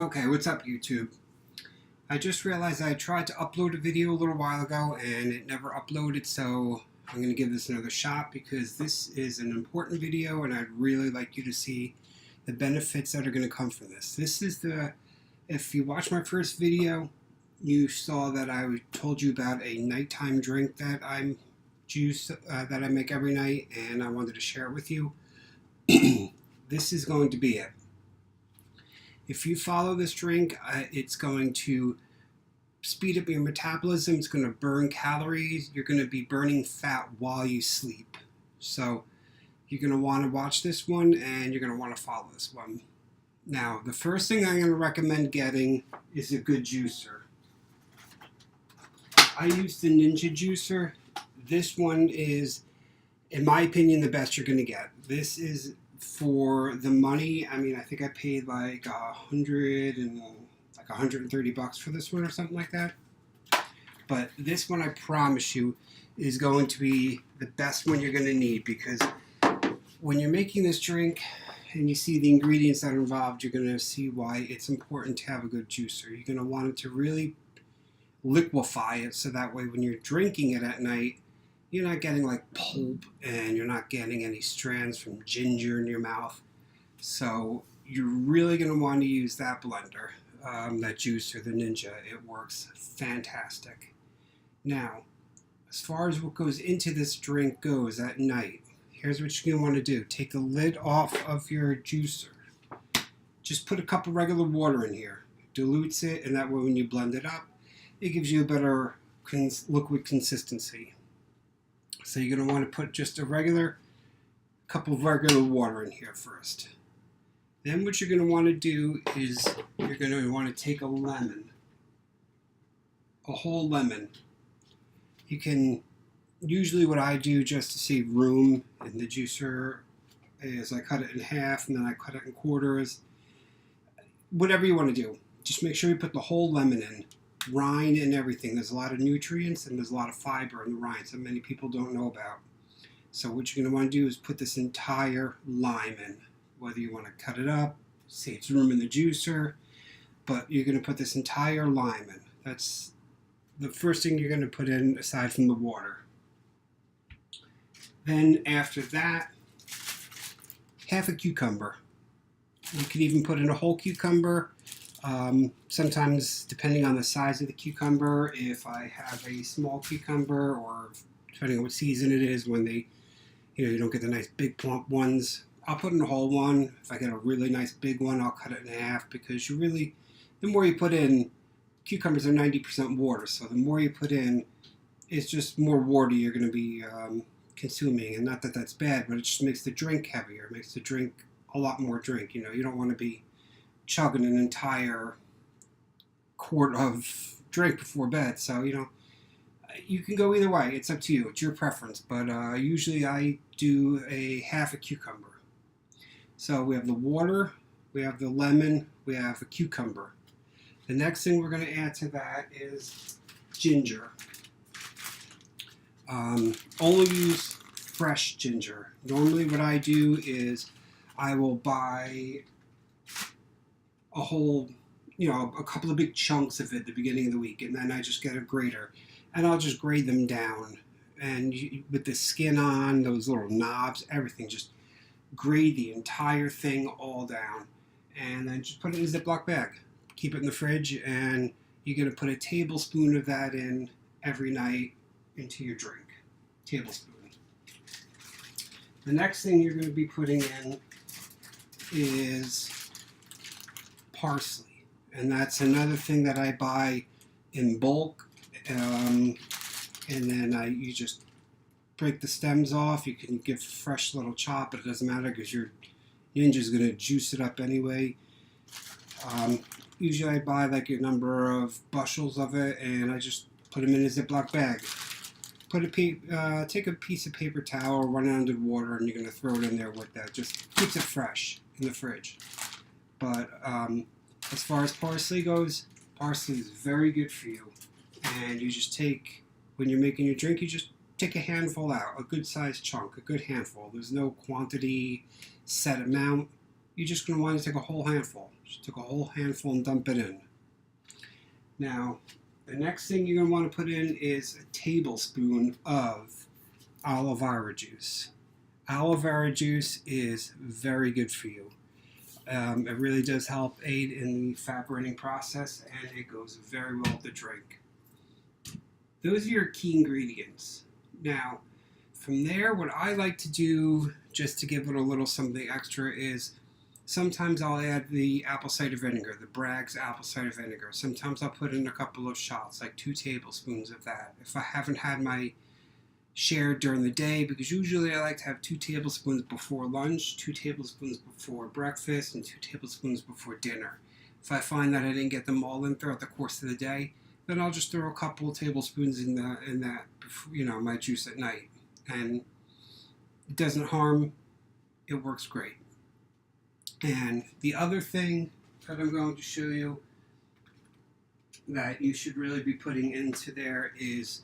Okay, what's up, YouTube? I just realized I tried to upload a video a little while ago and it never uploaded, so I'm going to give this another shot because this is an important video and I'd really like you to see the benefits that are going to come from this. If you watched my first video, you saw that I told you about a nighttime drink that that I make every night, and I wanted to share it with you. This is going to be it. If you follow this drink, it's going to speed up your metabolism. It's going to burn calories. You're going to be burning fat while you sleep. So you're going to want to watch this one and you're going to want to follow this one. Now, the first thing I'm going to recommend getting is a good juicer. I use the Ninja juicer. This one is, in my opinion, the best you're going to get. This is for the money. I mean, I think I paid like $130 for this one or something like that. But this one, I promise you, is going to be the best one you're going to need, because when you're making this drink and you see the ingredients that are involved, you're going to see why it's important to have a good juicer. You're going to want it to really liquefy it, so that way when you're drinking it at night, you're not getting like pulp and you're not getting any strands from ginger in your mouth. So you're really going to want to use that blender, that juicer, the Ninja. It works fantastic. Now, as far as what goes into this drink goes at night, here's what you're going to want to do. Take the lid off of your juicer. Just put a cup of regular water in here. Dilutes it, and that way when you blend it up, it gives you a better liquid consistency. So you're going to want to put just a cup of regular water in here first. Then what you're going to want to do is you're going to want to take a lemon, a whole lemon. You can, usually what I do just to save room in the juicer is I cut it in half and then I cut it in quarters. Whatever you want to do, just make sure you put the whole lemon in. Rind and everything. There's a lot of nutrients and there's a lot of fiber in the rind that many people don't know about. So what you're going to want to do is put this entire lime in. Whether you want to cut it up, saves room in the juicer, but you're going to put this entire lime in. That's the first thing you're going to put in aside from the water. Then after that, half a cucumber. You can even put in a whole cucumber. Sometimes, depending on the size of the cucumber, if I have a small cucumber, or depending on what season it is, when you don't get the nice big plump ones, I'll put in a whole one. If I get a really nice big one, I'll cut it in half, because the more you put in, cucumbers are 90% water, so the more you put in, it's just more water you're going to be consuming. And not that that's bad, but it just makes the drink heavier. It makes the drink a lot more drink. You don't want to be chugging an entire quart of drink before bed. So, you can go either way. It's up to you. It's your preference. But usually I do a half a cucumber. So we have the water, we have the lemon, we have a cucumber. The next thing we're going to add to that is ginger. Only use fresh ginger. Normally what I do is I will buy a couple of big chunks of it at the beginning of the week, and then I just get a grater and I'll just grate them down, and with the skin on, those little knobs, everything, just grate the entire thing all down, and then just put it in a Ziploc bag. Keep it in the fridge, and you're going to put a tablespoon of that in every night into your drink. Tablespoon. The next thing you're going to be putting in is parsley, and that's another thing that I buy in bulk, and then you just break the stems off. You can give fresh little chop, but it doesn't matter because your Ninja's going to juice it up anyway. Usually I buy like a number of bushels of it, and I just put them in a Ziploc bag. Take a piece of paper towel, run it under water, and you're going to throw it in there with that. Just keeps it fresh in the fridge. But as far as parsley goes, parsley is very good for you. And you just when you're making your drink, you just take a handful out, a good sized chunk, a good handful. There's no quantity set amount. you're just going to want to take a whole handful. Just take a whole handful and dump it in. Now, the next thing you're going to want to put in is a tablespoon of aloe vera juice. Aloe vera juice is very good for you. It really does help aid in the fat burning process, and it goes very well with the drink. Those are your key ingredients. Now, from there, what I like to do, just to give it a little something extra, is sometimes I'll add the apple cider vinegar, the Bragg's apple cider vinegar. Sometimes I'll put in a couple of shots, like 2 tablespoons of that. If I haven't had my share during the day, because usually I like to have 2 tablespoons before lunch, 2 tablespoons before breakfast, and 2 tablespoons before dinner. If I find that I didn't get them all in throughout the course of the day, then I'll just throw a couple of tablespoons in that, my juice at night. And it doesn't harm, it works great. And the other thing that I'm going to show you that you should really be putting into there is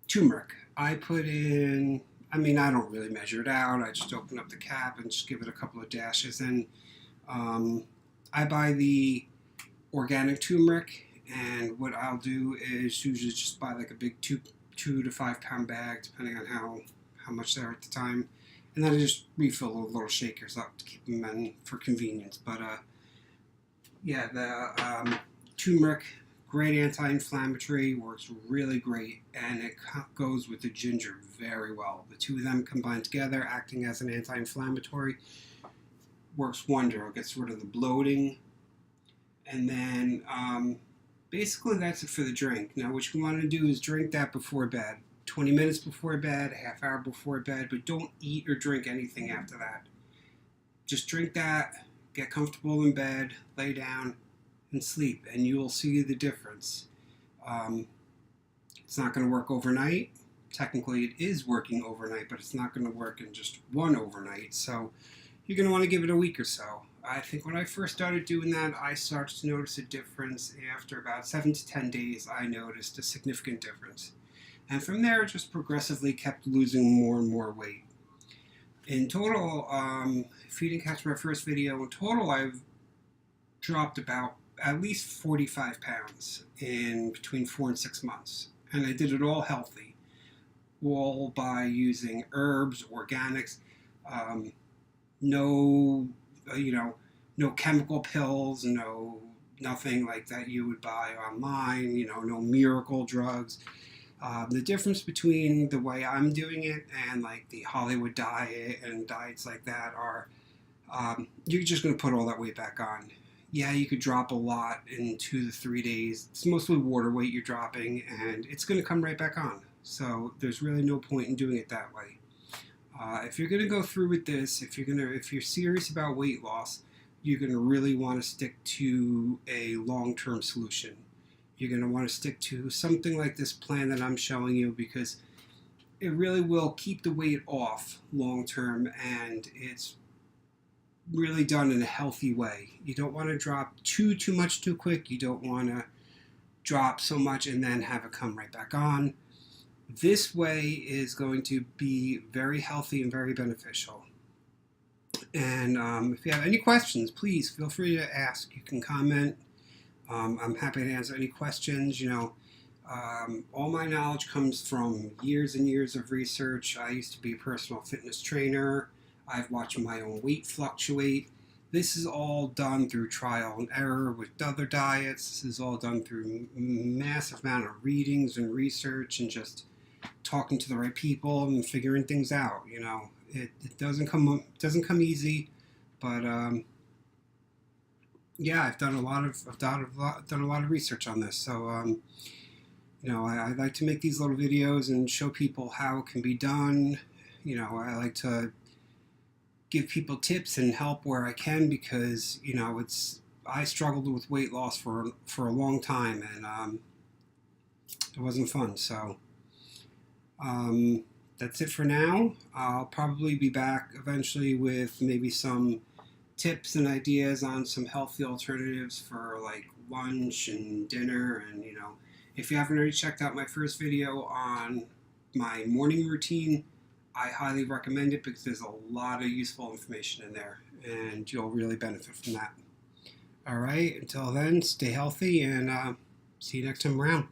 turmeric. I put in, I don't really measure it out. I just open up the cap and just give it a couple of dashes. And I buy the organic turmeric, and what I'll do is usually just buy like a big 2 to 5 pound bag, depending on how much they're at the time. And then I just refill the little shakers up to keep them in for convenience. But yeah, the turmeric, great anti-inflammatory, works really great, and it goes with the ginger very well. The two of them combined together, acting as an anti-inflammatory, works wonder. It gets rid of the bloating, and then basically that's it for the drink. Now what you want to do is drink that before bed. 20 minutes before bed, a half hour before bed, but don't eat or drink anything after that. Just drink that, get comfortable in bed, lay down, and sleep, and you will see the difference. It's not going to work overnight. Technically, it is working overnight, but it's not going to work in just one overnight, so you're going to want to give it a week or so. I think when I first started doing that, I started to notice a difference. After about 7 to 10 days, I noticed a significant difference. And from there, it just progressively kept losing more and more weight. In total, if you didn't catch my first video, in total I've dropped about at least 45 pounds in between 4 and 6 months. And I did it all healthy, all by using herbs, organics, no chemical pills, nothing like that you would buy online, no miracle drugs. The difference between the way I'm doing it and like the Hollywood diet and diets like that are you're just going to put all that weight back on. Yeah, you could drop a lot in 2 to 3 days. It's mostly water weight you're dropping, and it's going to come right back on. So there's really no point in doing it that way. If you're going to go through with this, if you're serious about weight loss, you're going to really want to stick to a long-term solution. You're going to want to stick to something like this plan that I'm showing you, because it really will keep the weight off long-term, and it's really done in a healthy way. You don't want to drop too much too quick. You don't want to drop so much and then have it come right back on. This way is going to be very healthy and very beneficial. And if you have any questions, please feel free to ask. You can comment. I'm happy to answer any questions. All my knowledge comes from years and years of research. I used to be a personal fitness trainer. I've watched my own weight fluctuate. This is all done through trial and error with other diets. This is all done through massive amount of readings and research and just talking to the right people and figuring things out. It doesn't come easy, but yeah, I've done a lot of research on this. So I like to make these little videos and show people how it can be done. I like to give people tips and help where I can, because I struggled with weight loss for a long time, and it wasn't fun. So that's it for now. I'll probably be back eventually with maybe some tips and ideas on some healthy alternatives for like lunch and dinner. And if you haven't already checked out my first video on my morning routine, I highly recommend it, because there's a lot of useful information in there, and you'll really benefit from that. All right, until then, stay healthy and see you next time around.